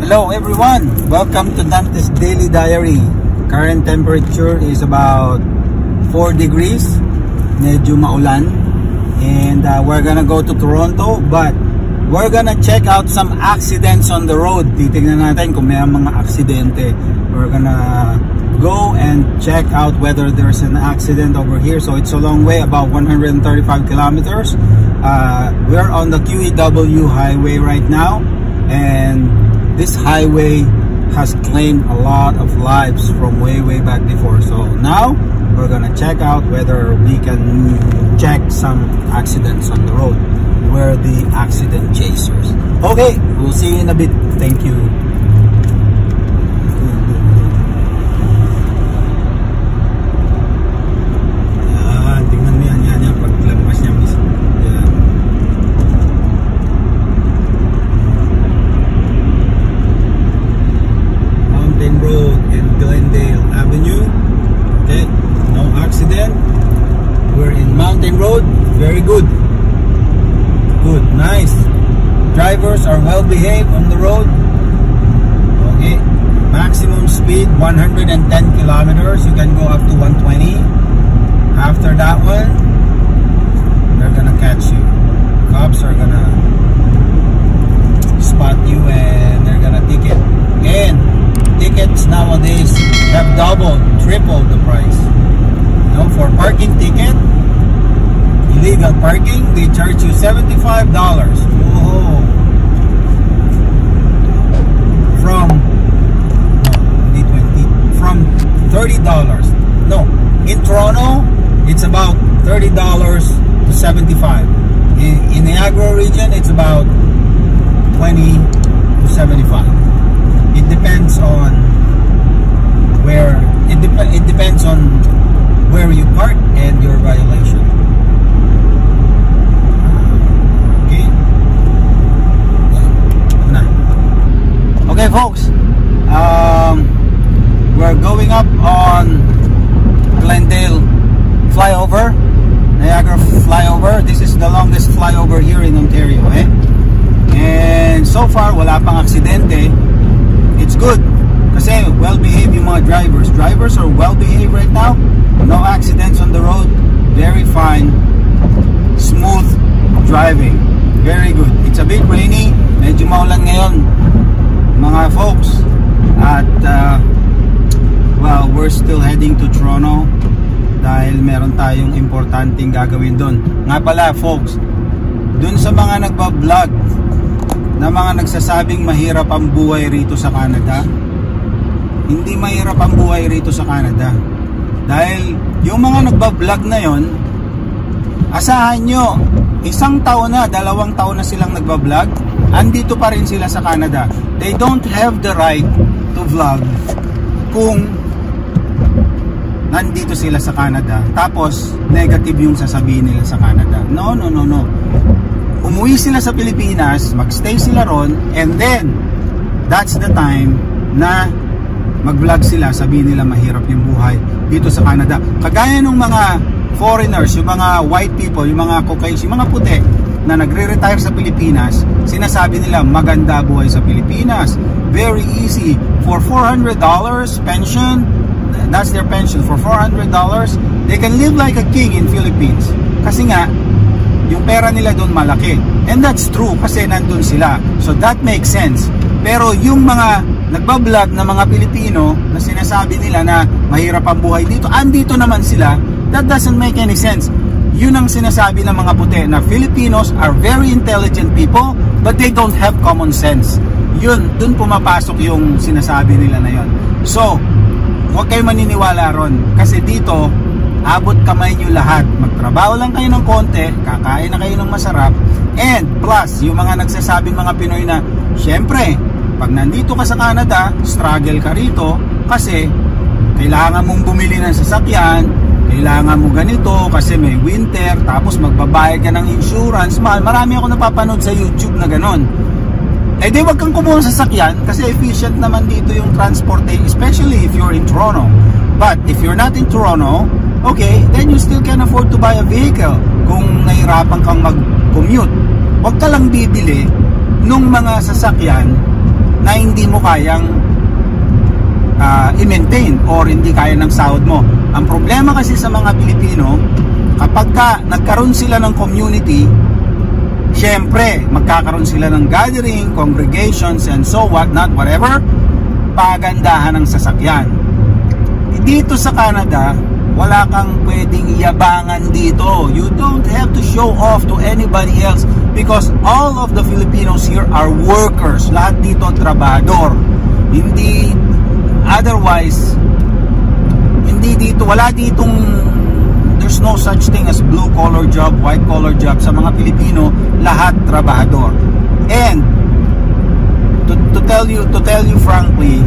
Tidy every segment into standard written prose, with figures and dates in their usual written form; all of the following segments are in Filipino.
Hello everyone, welcome to Dante's Daily Diary. Current temperature is about 4 degrees, medyo maulan, and we're gonna go to Toronto, but we're gonna check out some accidents on the road. Titignan natin kung may mga aksidente. We're gonna go and check out whether there's an accident over here. So it's a long way, about 135 kilometers. We're on the QEW highway right now, and this highway has claimed a lot of lives from way back before. So now we're gonna check out whether we can check some accidents on the road. We're the accident chasers. Okay, we'll see you in a bit. Thank you. Very good. Good, nice. Drivers are well behaved on the road. Okay. Maximum speed 110 kilometers. You can go up to 120. After that one, they're gonna catch you. Cops are gonna spot you and they're gonna ticket. And tickets nowadays have doubled, tripled the price. You know, for parking ticket, illegal parking, they charge you $75. Whoa. From $30. No, in Toronto, it's about $30 to $75. In Niagara region, it's about $20 to $75. It depends on where. It depends on where you park and your violation. Okay folks, we're going up on Glendale flyover, Niagara flyover. This is the longest flyover here in Ontario, and so far wala pang aksidente. It's good kasi well-behaved yung mga drivers. Drivers are well-behaved right now. No accidents on the road. Very fine, smooth driving. Very good. It's a bit rainy. Medyo maulan ngayon, mga folks, at well, we're still heading to Toronto dahil meron tayong importanteng gagawin doon. Nga pala folks, doon sa mga nagbablog na mga nagsasabing mahirap ang buhay rito sa Canada, hindi mahirap ang buhay rito sa Canada. Dahil yung mga nagbablog na yon, asahan nyo, 1 taon na, 2 taon na silang nagbablog, andito pa rin sila sa Canada. They don't have the right to vlog kung nandito sila sa Canada tapos negative yung sasabihin nila sa Canada. No. Umuwi sila sa Pilipinas, magstay sila ron, and then that's the time na mag-vlog sila, sabihin nila mahirap yung buhay dito sa Canada. Kagaya ng mga foreigners, yung mga white people, yung mga Caucasian, yung mga puti na nagre-retire sa Pilipinas, sinasabi nila maganda buhay sa Pilipinas, very easy. For $400 pension, that's their pension. For $400 they can live like a king in Philippines, kasi nga yung pera nila doon malaki. And that's true kasi nandun sila, so that makes sense. Pero yung mga nagbablog na mga Pilipino na sinasabi nila na mahirap ang buhay dito, andito naman sila, that doesn't make any sense. Yun ang sinasabi ng mga puti, na Filipinos are very intelligent people but they don't have common sense. Yun, dun pumapasok yung sinasabi nila na yun. So, huwag kayo maniniwala ron, kasi dito abot kamay nyo lahat. Magtrabaho lang kayo ng konti, kakain na kayo ng masarap, and plus yung mga nagsasabing mga Pinoy na syempre pag nandito ka sa Canada, struggle ka rito kasi kailangan mong bumili ng sasakyan, kailangan mo ganito kasi may winter, tapos magbabayad ka ng insurance. Marami ako napapanood sa YouTube na ganon. Eh di wag kang kumuha ng sasakyan kasi efficient naman dito yung transportation, especially if you're in Toronto. But if you're not in Toronto, okay, then you still can afford to buy a vehicle kung nahirapan kang mag-commute. Huwag ka lang bibili nung mga sasakyan na hindi mo kayang i-maintain or hindi kaya ng sahod mo. Ang problema kasi sa mga Pilipino, kapag nagkaroon sila ng community, syempre magkakaroon sila ng gathering, congregations, and so what not, whatever, pagandahan ng sasakyan. Dito sa Canada, wala kang pwedeng yabangan dito. You don't have to show off to anybody else because all of the Filipinos here are workers. Lahat dito trabahador. Hindi, otherwise, hindi dito, wala ditong, there's no such thing as blue collar job, white collar job. Sa mga Pilipino, lahat trabahador. And to tell you frankly,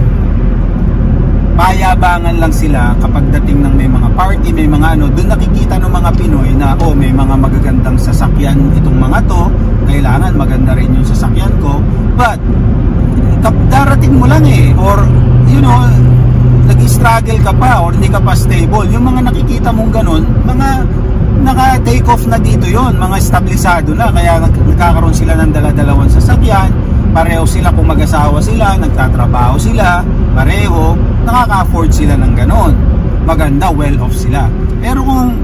payabangan lang sila kapag dating ng may mga party, may mga ano, doon nakikita ng mga Pinoy na may mga magagandang sasakyan itong mga to, kailangan maganda rin yung sasakyan ko. But darating mo lang or you know, nag-struggle ka pa or hindi ka pa stable. Yung mga nakikita mong ganun, mga naka-take off na dito yon, mga establisado na, kaya nagkakaroon sila ng dala-dalawang sasakyan, pareho sila kung mag-asawa sila, nagtatrabaho sila, pareho, nakaka-afford sila ng ganon. Maganda, well-off sila. Pero kung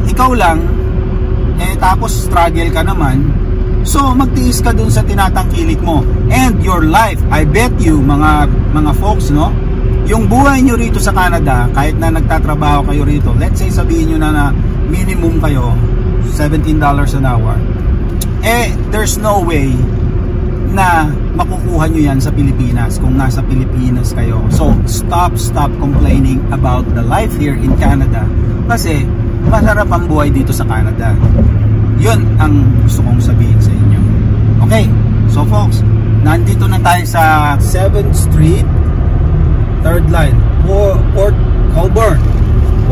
ikaw lang, tapos struggle ka naman, so magtiis ka dun sa tinatangkilik mo. And your life, I bet you, mga folks, no? Yung buhay nyo rito sa Canada, kahit na nagtatrabaho kayo rito, let's say sabihin nyo na minimum kayo, $17 an hour, there's no way na makukuha nyo yan sa Pilipinas kung nasa Pilipinas kayo. So stop complaining about the life here in Canada kasi masarap ang buhay dito sa Canada. Yun ang gusto kong sabihin sa inyo. Okay, so folks, nandito na tayo sa 7th Street, 3rd line, Port Colborne.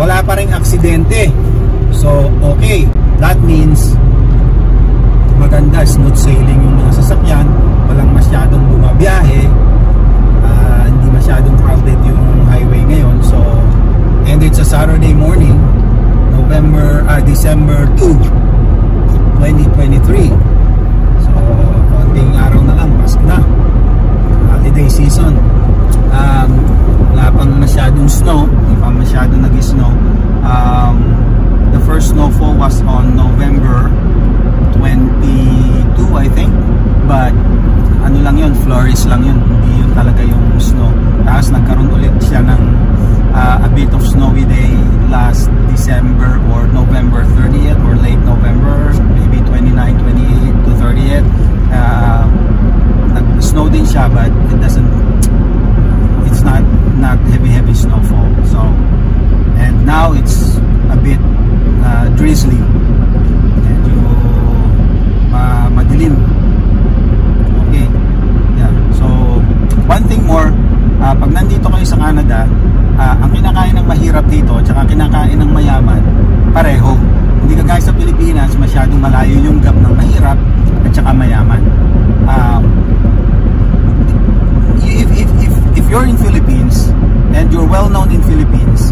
Wala pa ring aksidente. So okay, that means maganda, smooth sailing yung mga sasakyan, walang masyadong bumabiyahe, hindi masyadong crowded yung highway ngayon. So, and it's a Saturday morning, December 2, 2023. So, konting araw na lang, Pasko na, holiday season. Wala pang masyadong snow, hindi pa masyadong nag-snow. The first snowfall was on November 22, I think, but ano lang yun, flurries lang yun, hindi yun talaga yung snow. Tapos nagkaroon ulit siya ng a bit of snowy day last December or November 30th or late November, maybe 29, 28 to 30th. Nag-snow din siya, but it's not heavy snowfall. So, and now it's a bit drizzly, madilim. Okay, yeah. So one thing more, pag nandito kayo sa Canada, ang kinakain ng mahirap dito at saka kinakain ng mayaman, pareho. Hindi kagaya sa Pilipinas, masyadong malayo yung gap ng mahirap at saka mayaman. If you're in Philippines and you're well known in Philippines,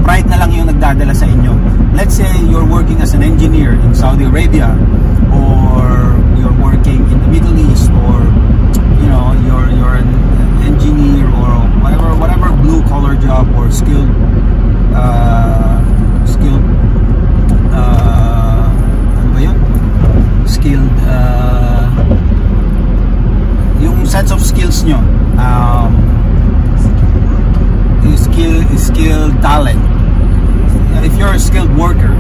pride na lang yung nagdadala sa inyo. Let's say you're working as an engineer in Saudi Arabia, or you're working in the Middle East, or you know, you're an engineer or whatever blue collar job or skilled ano ba yun? Skilled yung sets of skills nyo, skilled talent. If you're a skilled worker,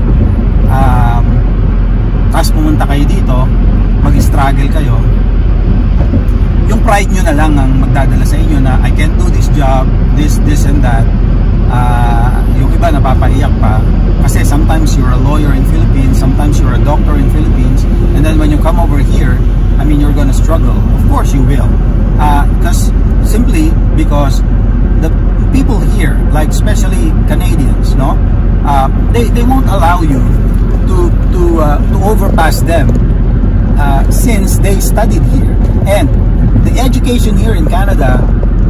tapos pumunta kayo dito, mag-struggle kayo, yung pride nyo na lang ang magdadala sa inyo na I can't do this job, this and that. Yung iba napapaiyak pa kasi sometimes you're a lawyer in Philippines, sometimes you're a doctor in Philippines, and then when you come over here, I mean, you're gonna struggle. Of course you will, simply because the people here, like especially Canadians, no, they won't allow you to overpass them since they studied here. And the education here in Canada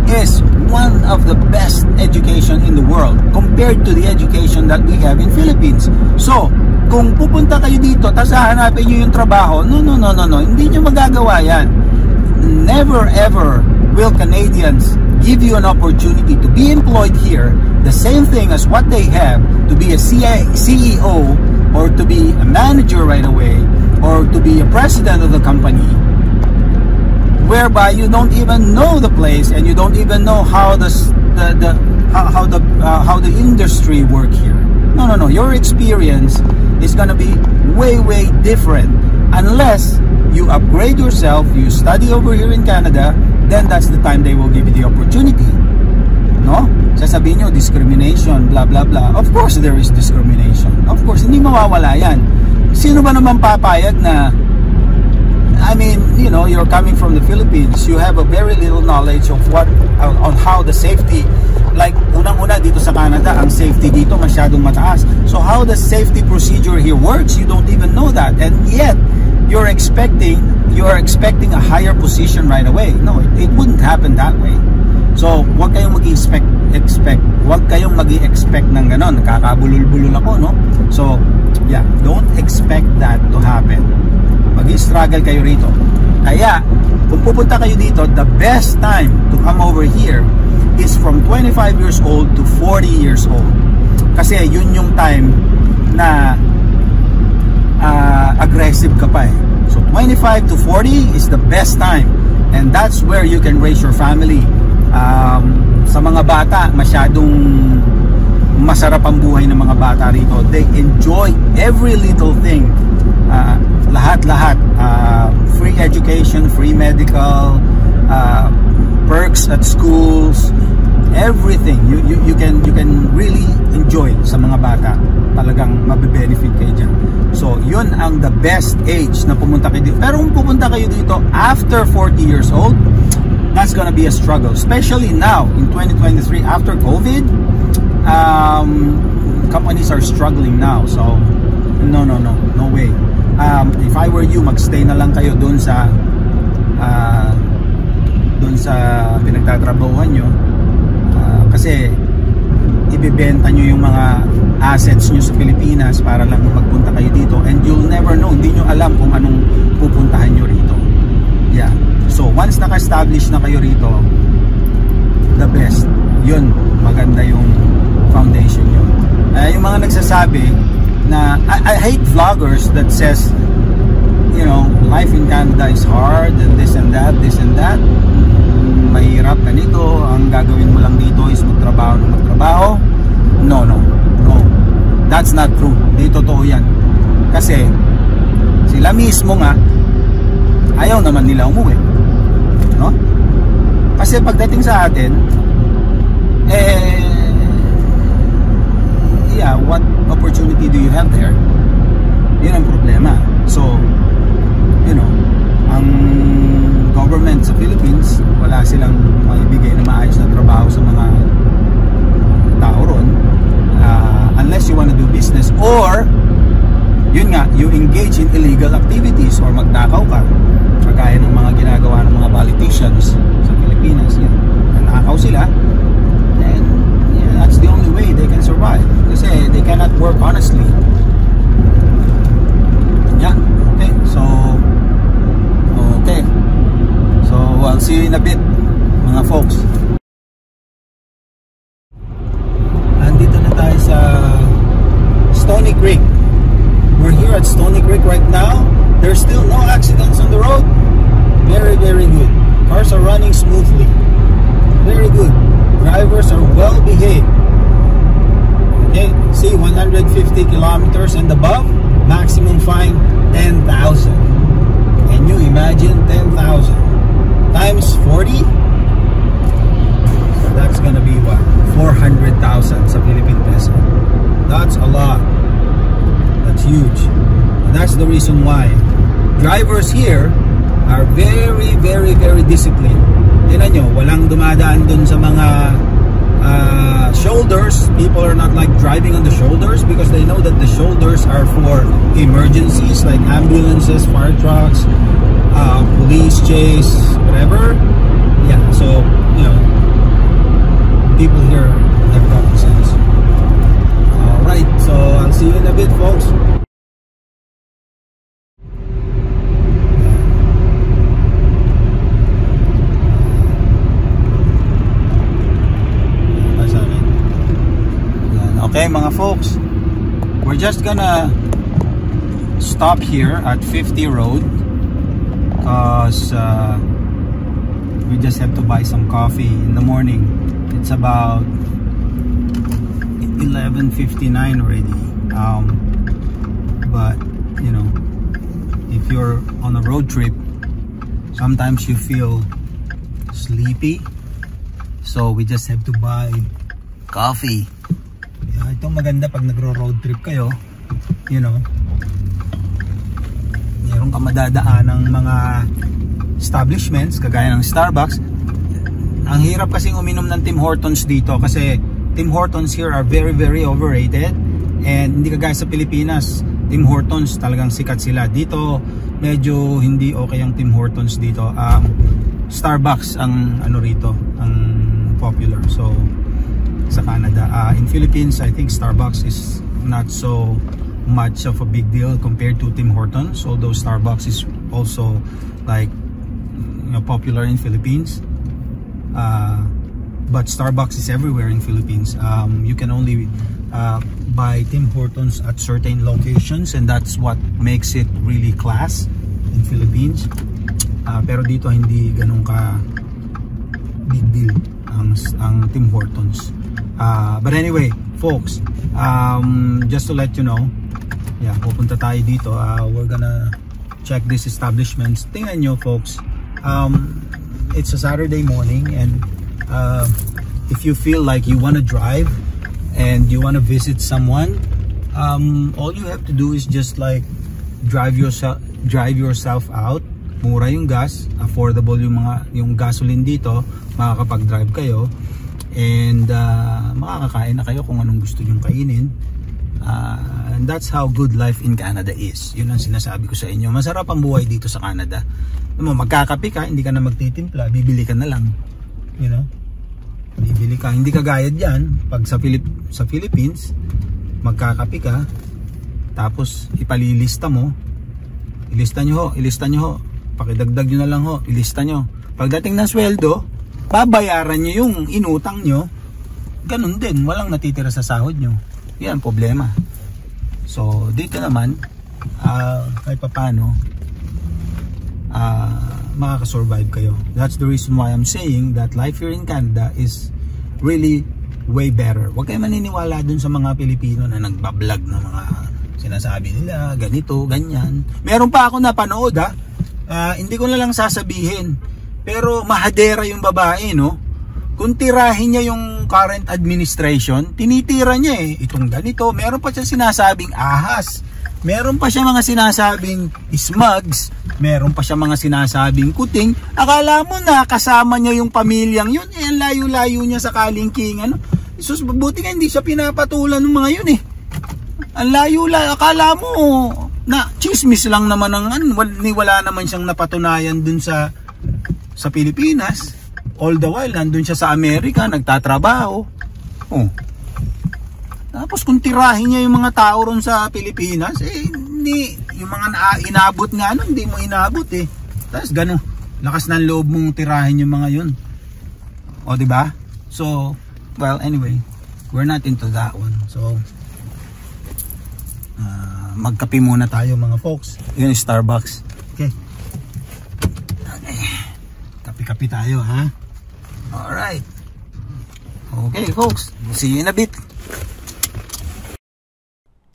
is one of the best education in the world compared to the education that we have in Philippines. So, kung pupunta kayo dito, tapos hahanapin nyo yung trabaho, no, hindi nyo magagawa yan. Never ever will Canadians give you an opportunity to be employed here, the same thing as what they have, to be a CEO, or to be a manager right away, or to be a president of the company, whereby you don't even know the place and you don't even know how the industry work here. No. Your experience is gonna be way different unless you upgrade yourself, you study over here in Canada. Then that's the time they will give you the opportunity. No? Sasabihin nyo, discrimination, blah blah blah. Of course there is discrimination. Of course, hindi mawawala yan. Sino ba naman papayag na, I mean, you know, you're coming from the Philippines, you have a very little knowledge of what, on how the safety, like unang-una dito sa Canada, ang safety dito masyadong mataas. So how the safety procedure here works, you don't even know that. And yet, you're expecting a higher position right away. No, it wouldn't happen that way. So, huwag kayong huwag kayong mag-i-expect ng ganon. Nakakabulol-bulol ako, no? So, yeah, don't expect that to happen. Mag-i-struggle kayo rito. Kaya, kung pupunta kayo dito, the best time to come over here is from 25 years old to 40 years old. Kasi yun yung time na aggressive ka pa eh. So 25 to 40 is the best time, and that's where you can raise your family. Sa mga bata, masyadong masarap ang buhay ng mga bata rito. They enjoy every little thing. Lahat-lahat. Free education, free medical, perks at schools, everything. You can really enjoy sa mga bata. Talagang mabe-benefit kayo dyan. So, yun ang the best age na pumunta kayo dito. Pero kung pumunta kayo dito after 40 years old, that's gonna be a struggle. Especially now, in 2023, after COVID, companies are struggling now. So, no way. If I were you, magstay na lang kayo dun sa pinagtatrabahuhan nyo. Kasi ibibenta nyo yung mga assets nyo sa Pilipinas para lang magpunta kayo dito, and you'll never know, hindi nyo alam kung anong pupuntahan nyo rito. Yeah, so once naka-establish na kayo rito, the best, yun, maganda yung foundation nyo. Yung mga nagsasabi na, I hate vloggers that says, you know, life in Canada is hard and this and that, mahirap ganito, ang gagawin mo lang dito is magtrabaho. No, that's not true. Di totoo yan. Kasi sila mismo nga ayaw naman nila umuwi, no? Kasi pagdating sa atin, what opportunity do you have there? Yun ang problema. So, you know, ang government sa Philippines, wala silang maibigay na maayos na trabaho sa mga tao ron, unless you want to do business, or yun nga, you engage in illegal activities or magtakaw ka, kagaya ng mga ginagawa ng mga politicians sa Pilipinas. Yan, nanakaw sila, and yeah, that's the only way they can survive, kasi they cannot work honestly. Yeah, okay, so I'll see you in a bit, mga folks. Andito na tayo sa Stoney Creek. We're here at Stoney Creek right now. There's still no accidents on the road. Very good. Cars are running smoothly. Very good. Drivers are well behaved. Okay, see, 150 kilometers and above, maximum fine 10,000. Can you imagine 10,000 times 40? So that's gonna be what? 400,000 sa Philippine peso. That's a lot. That's huge. And that's the reason why drivers here are very disciplined. Tingnan nyo, walang dumadaan dun sa mga shoulders. People are not like driving on the shoulders because they know that the shoulders are for emergencies like ambulances, fire trucks, police chase, whatever. Yeah, so, you know, people here have common sense. Alright, so I'll see you in a bit, folks. Okay mga folks, we're just gonna stop here at 50 Road because we just have to buy some coffee in the morning. It's about 11:59 already, but you know, if you're on a road trip, sometimes you feel sleepy, so we just have to buy coffee. Yeah, ito maganda pag nagro-road trip kayo, you know, meron ka madadaan ng mga establishments kagaya ng Starbucks. Ang hirap kasing uminom ng Tim Hortons dito kasi Tim Hortons here are very overrated, and hindi kagaya sa Pilipinas. Tim Hortons talagang sikat sila. Dito medyo hindi okay ang Tim Hortons dito. Starbucks ang ano rito, ang popular. So sa Canada, in Philippines I think Starbucks is not so much of a big deal compared to Tim Hortons, although Starbucks is also like, you know, popular in Philippines, but Starbucks is everywhere in Philippines. You can only buy Tim Hortons at certain locations, and that's what makes it really class in Philippines. Pero dito hindi ganun ka big deal ang Tim Hortons. But anyway folks, just to let you know, yeah, pupunta tayo dito. We're gonna check these establishments. Tingnan nyo folks, it's a Saturday morning, and if you feel like you want to drive and you want to visit someone, all you have to do is just like drive yourself out. Mura yung gas, affordable yung gasoline dito, makakapag-drive kayo, and makakakain na kayo kung anong gusto nyong kainin. And that's how good life in Canada is. Yun ang sinasabi ko sa inyo. Masarap ang buhay dito sa Canada. Magkakape ka, hindi ka na magtitimpla, bibili ka na lang, you know, bibili ka, hindi ka gaya dyan pag sa Philippines. Magkakape ka, tapos ipalilista mo, ilista nyo ho, pakidagdag nyo na lang ho, ilista nyo. Pagdating ng sweldo, babayaran nyo yung inutang nyo. Ganun din, walang natitira sa sahod nyo. Yan ang problema. So dito naman, kahit papano, makakasurvive kayo. That's the reason why I'm saying that life here in Canada is really way better. Huwag kayo maniniwala dun sa mga Pilipino na nagbablog ng mga sinasabi nila, ganito, ganyan. Meron pa ako napanood, hindi ko na lang sasabihin, pero mahadera yung babae, no? Kung tirahin niya yung current administration, tinitira niya itong ganito. Meron pa siya sinasabing ahas, meron pa siya mga sinasabing smugs, meron pa siya mga sinasabing kuting. Akala mo na kasama niya yung pamilyang yun, ang layo-layo niya sa kalingking, ano? Sus, buti nga hindi siya pinapatulan ng mga yun Ang layo-layo, akala mo na chismis lang naman ang wala naman siyang napatunayan dun sa Pilipinas. All the while nandun siya sa Amerika, nagtatrabaho. Tapos kung tirahin niya yung mga tao ron sa Pilipinas, hindi, yung mga inabot nga hindi mo inabot Tapos gano'n, lakas ng loob mong tirahin yung mga yun. O diba? So, well, anyway, we're not into that one. So, magkape muna tayo mga folks. Yun yung Starbucks. Okay. Kape-kape tayo, ha? Alright. Okay folks, see you in a bit.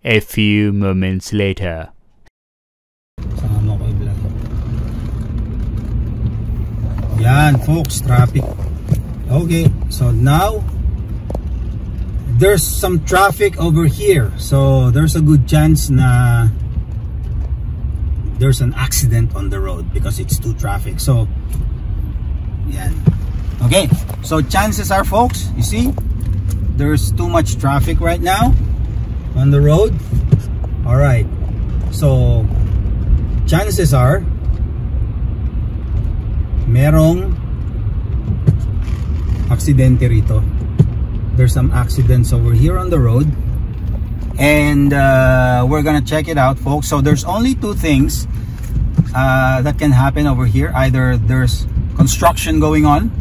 A few moments later. Sama ko i-vlog. Yan folks, traffic. Okay, so now there's some traffic over here. So there's a good chance na there's an accident on the road because it's too traffic. So yan. Okay, so chances are folks, you see, there's too much traffic right now on the road. Alright, so chances are merong aksidente rito. There's some accidents over here on the road, and we're gonna check it out folks. So there's only two things that can happen over here. Either there's construction going on,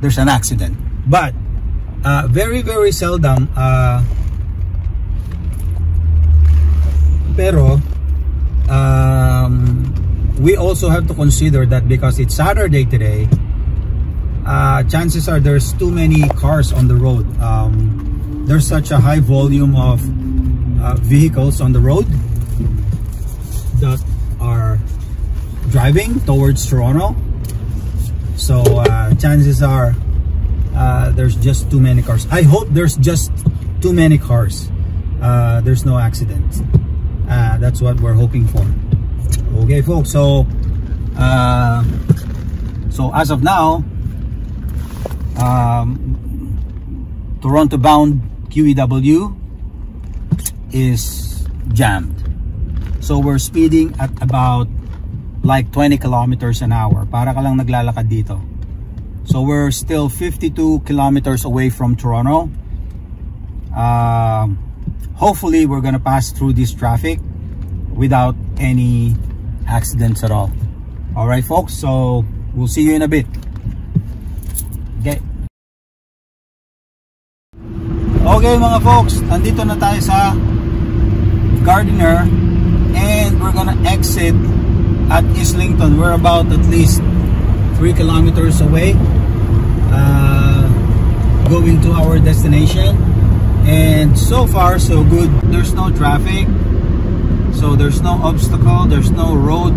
there's an accident. But very seldom, pero we also have to consider that because it's Saturday today, chances are there's too many cars on the road. There's such a high volume of vehicles on the road that are driving towards Toronto. So chances are there's just too many cars. I hope there's just too many cars. There's no accidents. That's what we're hoping for. Okay, folks. So as of now, Toronto bound QEW is jammed. So we're speeding at about like 20 kilometers an hour. Para ka lang naglalakad dito. So we're still 52 kilometers away from Toronto. Hopefully we're gonna pass through this traffic without any accidents at all. Alright folks, so we'll see you in a bit. Okay. Okay mga folks, andito na tayo sa Gardiner and we're gonna exit at Islington. We're about at least 3 kilometers away, going to our destination, and so far so good. There's no traffic, so there's no obstacle, there's no road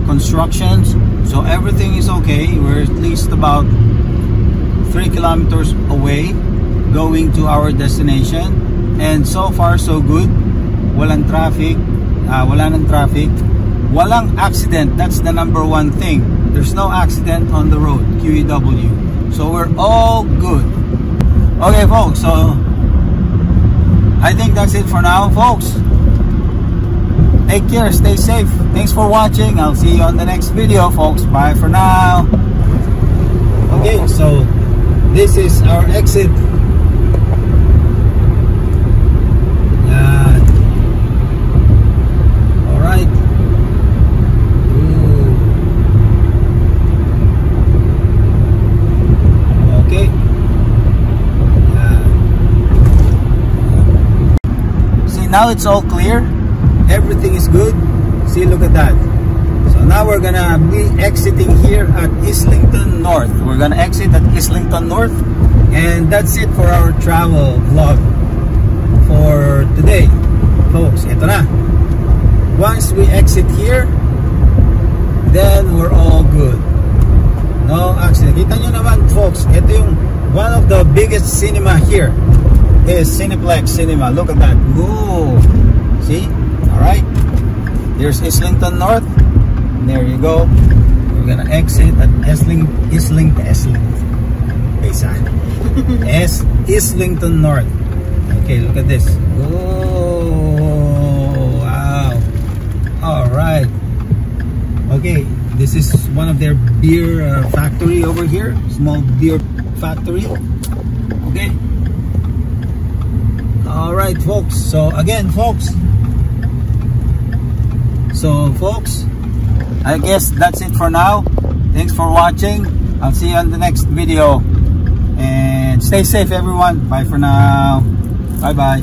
constructions, so everything is okay. We're at least about 3 kilometers away going to our destination, and so far so good. Walang traffic, wala nang traffic, walang accident. That's the number one thing. There's no accident on the road, QEW, so we're all good. Okay folks, so I think that's it for now folks. Take care, stay safe. Thanks for watching. I'll see you on the next video folks. Bye for now. Okay, so this is our exit. Alright. Okay. See, now it's all clear. Everything is good. See, look at that. So now we're gonna be exiting here at Islington North. We're gonna exit at Islington North, and that's it for our travel vlog for today folks. Ito na, once we exit here, then we're all good. No accident. Kita nyo naman folks, ito yung one of the biggest cinema here is Cineplex Cinema. Look at that. Whoa. See? Alright, here's Islington North. There you go. We're gonna exit at Islington North. Okay, look at this. Oh, wow. Alright. Okay, this is one of their beer factory over here. Small beer factory. Okay. Alright folks, so again folks, I guess that's it for now. Thanks for watching. I'll see you on the next video, and stay safe everyone. Bye for now. Bye bye.